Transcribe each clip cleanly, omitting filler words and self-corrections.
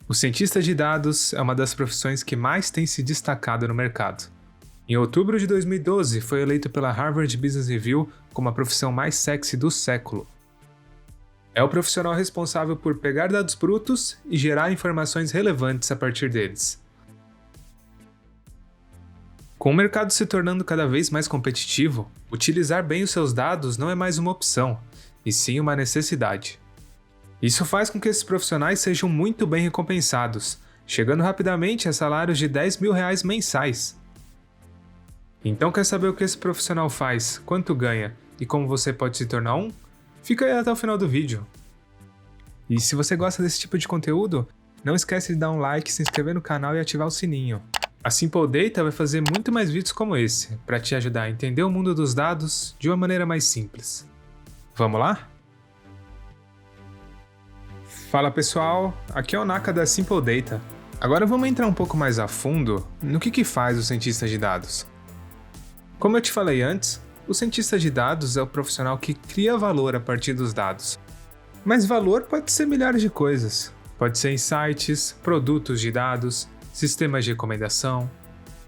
O cientista de dados é uma das profissões que mais tem se destacado no mercado. Em outubro de 2012, foi eleito pela Harvard Business Review como a profissão mais sexy do século. É o profissional responsável por pegar dados brutos e gerar informações relevantes a partir deles. Com o mercado se tornando cada vez mais competitivo, utilizar bem os seus dados não é mais uma opção, e sim uma necessidade. Isso faz com que esses profissionais sejam muito bem recompensados, chegando rapidamente a salários de R$10 mil mensais. Então quer saber o que esse profissional faz, quanto ganha e como você pode se tornar um? Fica aí até o final do vídeo. E se você gosta desse tipo de conteúdo, não esquece de dar um like, se inscrever no canal e ativar o sininho. A Simple Data vai fazer muito mais vídeos como esse, para te ajudar a entender o mundo dos dados de uma maneira mais simples. Vamos lá? Fala pessoal, aqui é o Naka da Simple Data. Agora vamos entrar um pouco mais a fundo no que faz o cientista de dados. Como eu te falei antes, o cientista de dados é o profissional que cria valor a partir dos dados. Mas valor pode ser milhares de coisas. Pode ser insights, produtos de dados, sistemas de recomendação.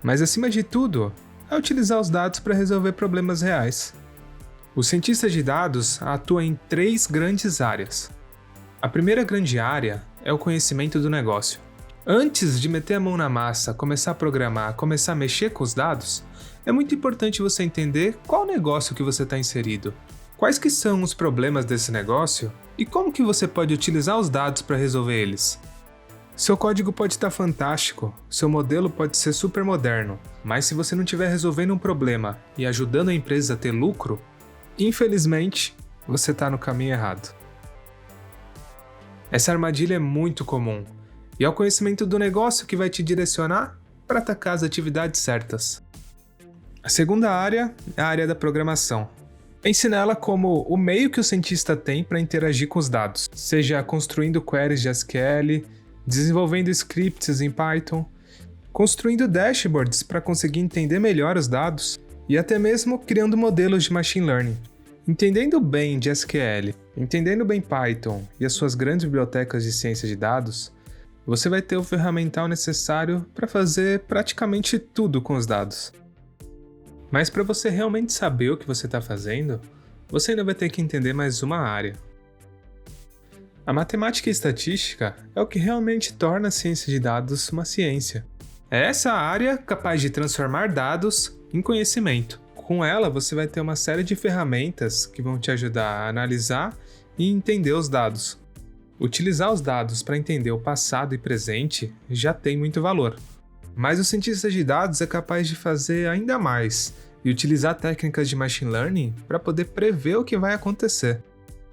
Mas acima de tudo, é utilizar os dados para resolver problemas reais. O cientista de dados atua em 3 grandes áreas. A primeira grande área é o conhecimento do negócio. Antes de meter a mão na massa, começar a programar, começar a mexer com os dados, é muito importante você entender qual negócio que você está inserido, quais que são os problemas desse negócio e como que você pode utilizar os dados para resolver eles. Seu código pode estar fantástico, seu modelo pode ser super moderno, mas se você não estiver resolvendo um problema e ajudando a empresa a ter lucro, infelizmente, você está no caminho errado. Essa armadilha é muito comum, e é o conhecimento do negócio que vai te direcionar para atacar as atividades certas. A segunda área é a área da programação. Pense nela como o meio que o cientista tem para interagir com os dados, seja construindo queries de SQL, desenvolvendo scripts em Python, construindo dashboards para conseguir entender melhor os dados e até mesmo criando modelos de machine learning. Entendendo bem de SQL, entendendo bem Python e as suas grandes bibliotecas de ciência de dados, você vai ter o ferramental necessário para fazer praticamente tudo com os dados. Mas para você realmente saber o que você está fazendo, você ainda vai ter que entender mais uma área. A matemática e estatística é o que realmente torna a ciência de dados uma ciência. É essa área capaz de transformar dados em conhecimento. Com ela, você vai ter uma série de ferramentas que vão te ajudar a analisar e entender os dados. Utilizar os dados para entender o passado e presente já tem muito valor. Mas o cientista de dados é capaz de fazer ainda mais e utilizar técnicas de machine learning para poder prever o que vai acontecer.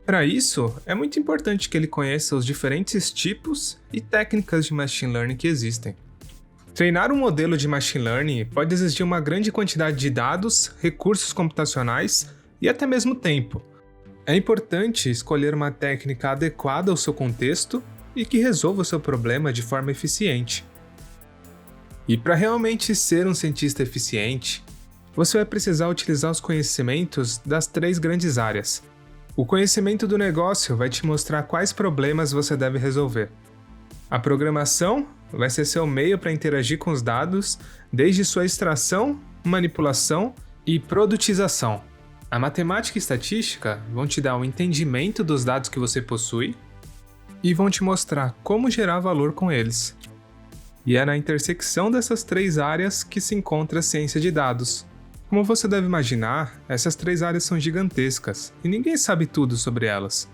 Para isso, é muito importante que ele conheça os diferentes tipos e técnicas de machine learning que existem. Treinar um modelo de machine learning pode exigir uma grande quantidade de dados, recursos computacionais e até mesmo tempo. É importante escolher uma técnica adequada ao seu contexto e que resolva o seu problema de forma eficiente. E para realmente ser um cientista eficiente, você vai precisar utilizar os conhecimentos das 3 grandes áreas. O conhecimento do negócio vai te mostrar quais problemas você deve resolver. A programação vai ser seu meio para interagir com os dados, desde sua extração, manipulação e produtização. A matemática e estatística vão te dar um entendimento dos dados que você possui e vão te mostrar como gerar valor com eles. E é na intersecção dessas 3 áreas que se encontra a ciência de dados. Como você deve imaginar, essas 3 áreas são gigantescas e ninguém sabe tudo sobre elas.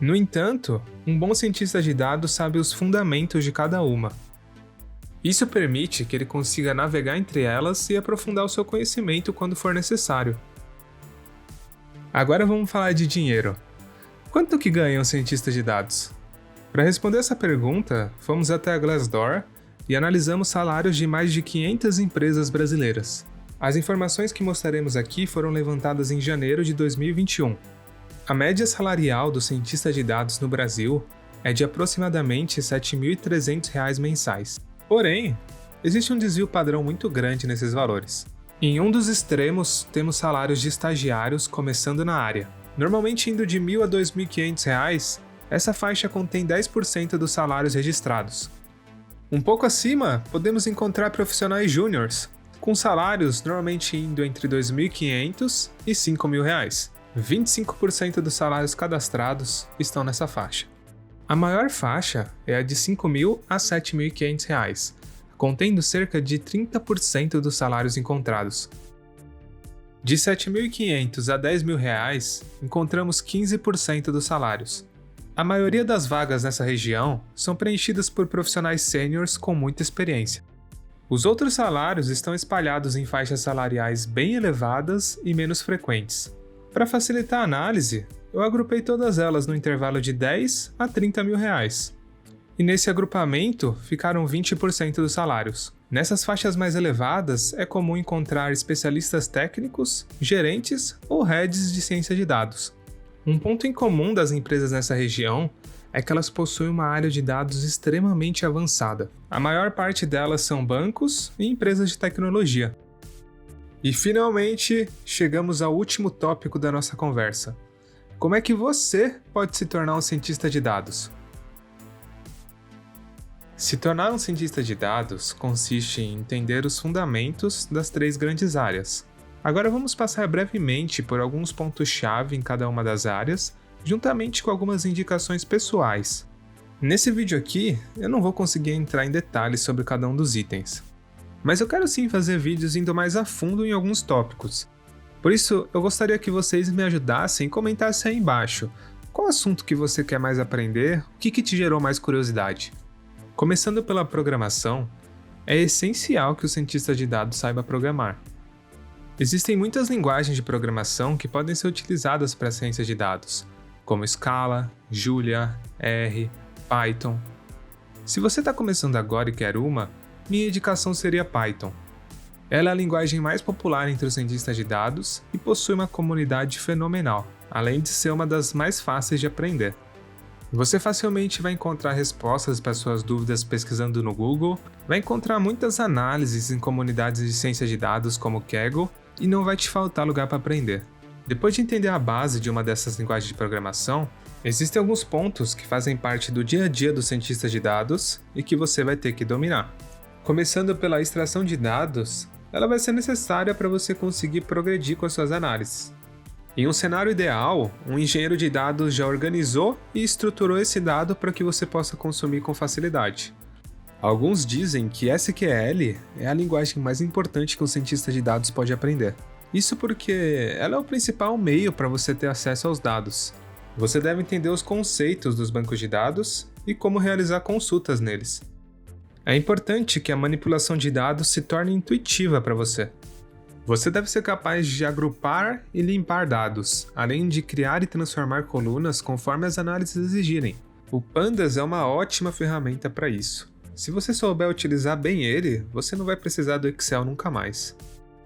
No entanto, um bom cientista de dados sabe os fundamentos de cada uma. Isso permite que ele consiga navegar entre elas e aprofundar o seu conhecimento quando for necessário. Agora vamos falar de dinheiro. Quanto que ganha um cientista de dados? Para responder essa pergunta, fomos até a Glassdoor e analisamos salários de mais de 500 empresas brasileiras. As informações que mostraremos aqui foram levantadas em janeiro de 2021. A média salarial do cientista de dados no Brasil é de aproximadamente R$ 7.300 mensais. Porém, existe um desvio padrão muito grande nesses valores. Em um dos extremos, temos salários de estagiários começando na área, normalmente indo de R$ 1.000 a R$ 2.500, Essa faixa contém 10% dos salários registrados. Um pouco acima, podemos encontrar profissionais júniors, com salários normalmente indo entre R$ 2.500 e R$ 5.000. 25% dos salários cadastrados estão nessa faixa. A maior faixa é a de R$ 5.000 a R$ 7.500, contendo cerca de 30% dos salários encontrados. De R$ 7.500 a R$ 10.000, encontramos 15% dos salários. A maioria das vagas nessa região são preenchidas por profissionais sêniors com muita experiência. Os outros salários estão espalhados em faixas salariais bem elevadas e menos frequentes. Para facilitar a análise, eu agrupei todas elas no intervalo de R$ 10 a R$ 30.000. E nesse agrupamento ficaram 20% dos salários. Nessas faixas mais elevadas, é comum encontrar especialistas técnicos, gerentes ou heads de ciência de dados. Um ponto em comum das empresas nessa região é que elas possuem uma área de dados extremamente avançada. A maior parte delas são bancos e empresas de tecnologia. E finalmente, chegamos ao último tópico da nossa conversa. Como é que você pode se tornar um cientista de dados? Se tornar um cientista de dados consiste em entender os fundamentos das 3 grandes áreas. Agora vamos passar brevemente por alguns pontos-chave em cada uma das áreas, juntamente com algumas indicações pessoais. Nesse vídeo aqui, eu não vou conseguir entrar em detalhes sobre cada um dos itens, mas eu quero sim fazer vídeos indo mais a fundo em alguns tópicos. Por isso, eu gostaria que vocês me ajudassem e comentassem aí embaixo qual assunto que você quer mais aprender, o que te gerou mais curiosidade. Começando pela programação, é essencial que o cientista de dados saiba programar. Existem muitas linguagens de programação que podem ser utilizadas para a ciência de dados, como Scala, Julia, R, Python. Se você está começando agora e quer uma, minha indicação seria Python. Ela é a linguagem mais popular entre os cientistas de dados e possui uma comunidade fenomenal, além de ser uma das mais fáceis de aprender. Você facilmente vai encontrar respostas para suas dúvidas pesquisando no Google, vai encontrar muitas análises em comunidades de ciência de dados como Kaggle e não vai te faltar lugar para aprender. Depois de entender a base de uma dessas linguagens de programação, existem alguns pontos que fazem parte do dia a dia dos cientistas de dados e que você vai ter que dominar. Começando pela extração de dados, ela vai ser necessária para você conseguir progredir com as suas análises. Em um cenário ideal, um engenheiro de dados já organizou e estruturou esse dado para que você possa consumir com facilidade. Alguns dizem que SQL é a linguagem mais importante que um cientista de dados pode aprender. Isso porque ela é o principal meio para você ter acesso aos dados. Você deve entender os conceitos dos bancos de dados e como realizar consultas neles. É importante que a manipulação de dados se torne intuitiva para você. Você deve ser capaz de agrupar e limpar dados, além de criar e transformar colunas conforme as análises exigirem. O Pandas é uma ótima ferramenta para isso. Se você souber utilizar bem ele, você não vai precisar do Excel nunca mais.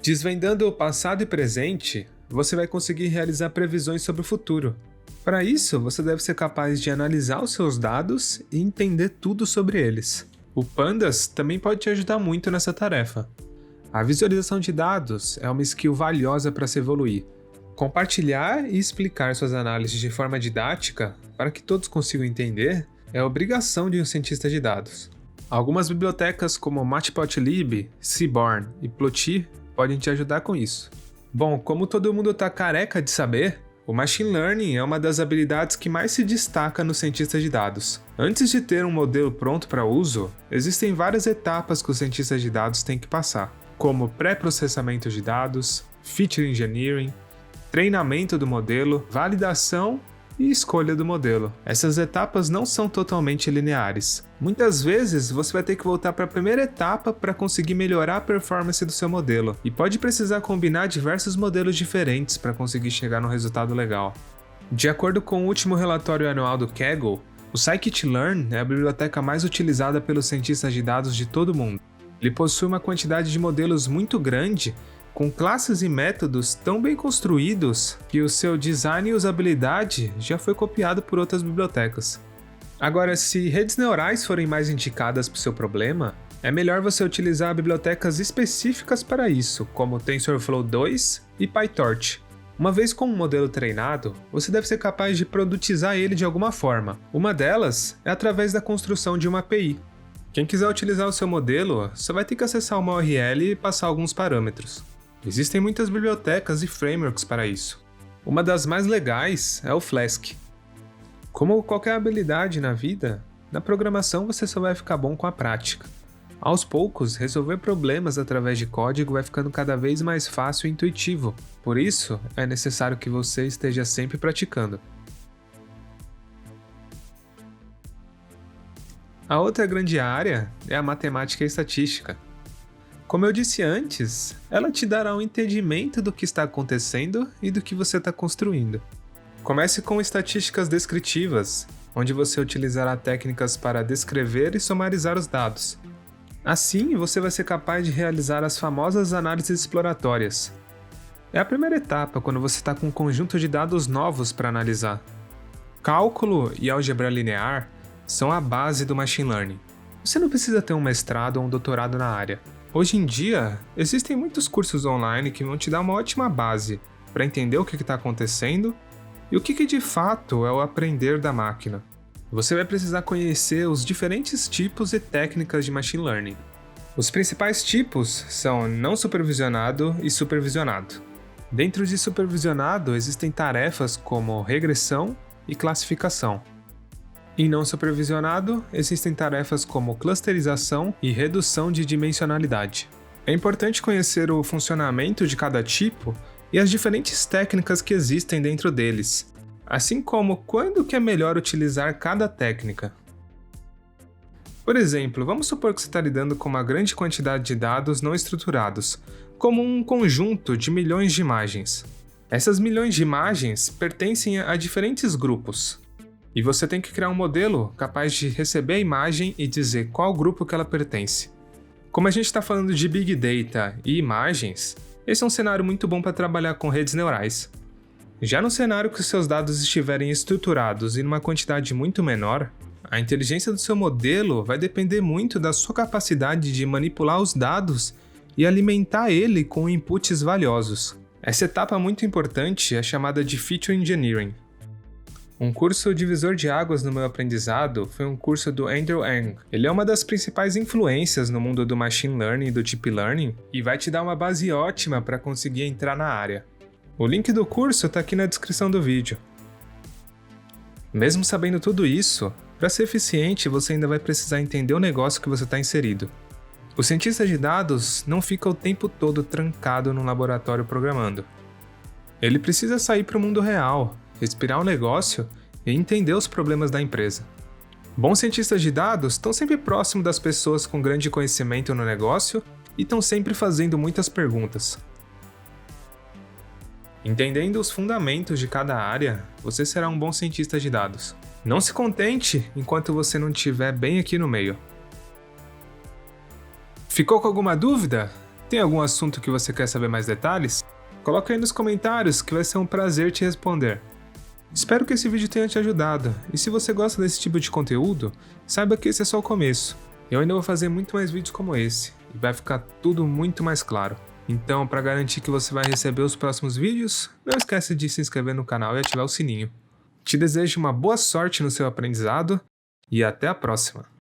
Desvendando o passado e presente, você vai conseguir realizar previsões sobre o futuro. Para isso, você deve ser capaz de analisar os seus dados e entender tudo sobre eles. O Pandas também pode te ajudar muito nessa tarefa. A visualização de dados é uma skill valiosa para se evoluir. Compartilhar e explicar suas análises de forma didática, para que todos consigam entender, é a obrigação de um cientista de dados. Algumas bibliotecas como Matplotlib, Seaborn e Plotly podem te ajudar com isso. Bom, como todo mundo está careca de saber, o Machine Learning é uma das habilidades que mais se destaca no cientista de dados. Antes de ter um modelo pronto para uso, existem várias etapas que os cientistas de dados têm que passar, como pré-processamento de dados, feature engineering, treinamento do modelo, validação e escolha do modelo. Essas etapas não são totalmente lineares. Muitas vezes você vai ter que voltar para a primeira etapa para conseguir melhorar a performance do seu modelo, e pode precisar combinar diversos modelos diferentes para conseguir chegar num resultado legal. De acordo com o último relatório anual do Kaggle, o Scikit-learn é a biblioteca mais utilizada pelos cientistas de dados de todo o mundo. Ele possui uma quantidade de modelos muito grande, com classes e métodos tão bem construídos que o seu design e usabilidade já foi copiado por outras bibliotecas. Agora, se redes neurais forem mais indicadas para o seu problema, é melhor você utilizar bibliotecas específicas para isso, como TensorFlow 2 e PyTorch. Uma vez com um modelo treinado, você deve ser capaz de produtizar ele de alguma forma. Uma delas é através da construção de uma API. Quem quiser utilizar o seu modelo, só vai ter que acessar uma URL e passar alguns parâmetros. Existem muitas bibliotecas e frameworks para isso. Uma das mais legais é o Flask. Como qualquer habilidade na vida, na programação você só vai ficar bom com a prática. Aos poucos, resolver problemas através de código vai ficando cada vez mais fácil e intuitivo. Por isso, é necessário que você esteja sempre praticando. A outra grande área é a matemática e estatística. Como eu disse antes, ela te dará um entendimento do que está acontecendo e do que você está construindo. Comece com estatísticas descritivas, onde você utilizará técnicas para descrever e sumarizar os dados. Assim, você vai ser capaz de realizar as famosas análises exploratórias. É a primeira etapa quando você está com um conjunto de dados novos para analisar. Cálculo e álgebra linear são a base do machine learning. Você não precisa ter um mestrado ou um doutorado na área. Hoje em dia, existem muitos cursos online que vão te dar uma ótima base para entender o que está acontecendo e o que de fato é o aprender da máquina. Você vai precisar conhecer os diferentes tipos e técnicas de machine learning. Os principais tipos são não supervisionado e supervisionado. Dentro de supervisionado existem tarefas como regressão e classificação. Em não supervisionado, existem tarefas como clusterização e redução de dimensionalidade. É importante conhecer o funcionamento de cada tipo e as diferentes técnicas que existem dentro deles, assim como quando que é melhor utilizar cada técnica. Por exemplo, vamos supor que você está lidando com uma grande quantidade de dados não estruturados, como um conjunto de milhões de imagens. Essas milhões de imagens pertencem a diferentes grupos. E você tem que criar um modelo capaz de receber a imagem e dizer qual grupo que ela pertence. Como a gente está falando de Big Data e imagens, esse é um cenário muito bom para trabalhar com redes neurais. Já no cenário que os seus dados estiverem estruturados e numa quantidade muito menor, a inteligência do seu modelo vai depender muito da sua capacidade de manipular os dados e alimentar ele com inputs valiosos. Essa etapa muito importante é chamada de Feature Engineering. Um curso divisor de águas no meu aprendizado foi um curso do Andrew Ng. Ele é uma das principais influências no mundo do Machine Learning e do Deep Learning e vai te dar uma base ótima para conseguir entrar na área. O link do curso está aqui na descrição do vídeo. Mesmo sabendo tudo isso, para ser eficiente você ainda vai precisar entender o negócio que você está inserido. O cientista de dados não fica o tempo todo trancado no laboratório programando. Ele precisa sair para o mundo real, respirar o negócio e entender os problemas da empresa. Bons cientistas de dados estão sempre próximos das pessoas com grande conhecimento no negócio e estão sempre fazendo muitas perguntas. Entendendo os fundamentos de cada área, você será um bom cientista de dados. Não se contente enquanto você não estiver bem aqui no meio. Ficou com alguma dúvida? Tem algum assunto que você quer saber mais detalhes? Coloca aí nos comentários que vai ser um prazer te responder. Espero que esse vídeo tenha te ajudado, e se você gosta desse tipo de conteúdo, saiba que esse é só o começo. Eu ainda vou fazer muito mais vídeos como esse, e vai ficar tudo muito mais claro. Então, para garantir que você vai receber os próximos vídeos, não esquece de se inscrever no canal e ativar o sininho. Te desejo uma boa sorte no seu aprendizado, e até a próxima!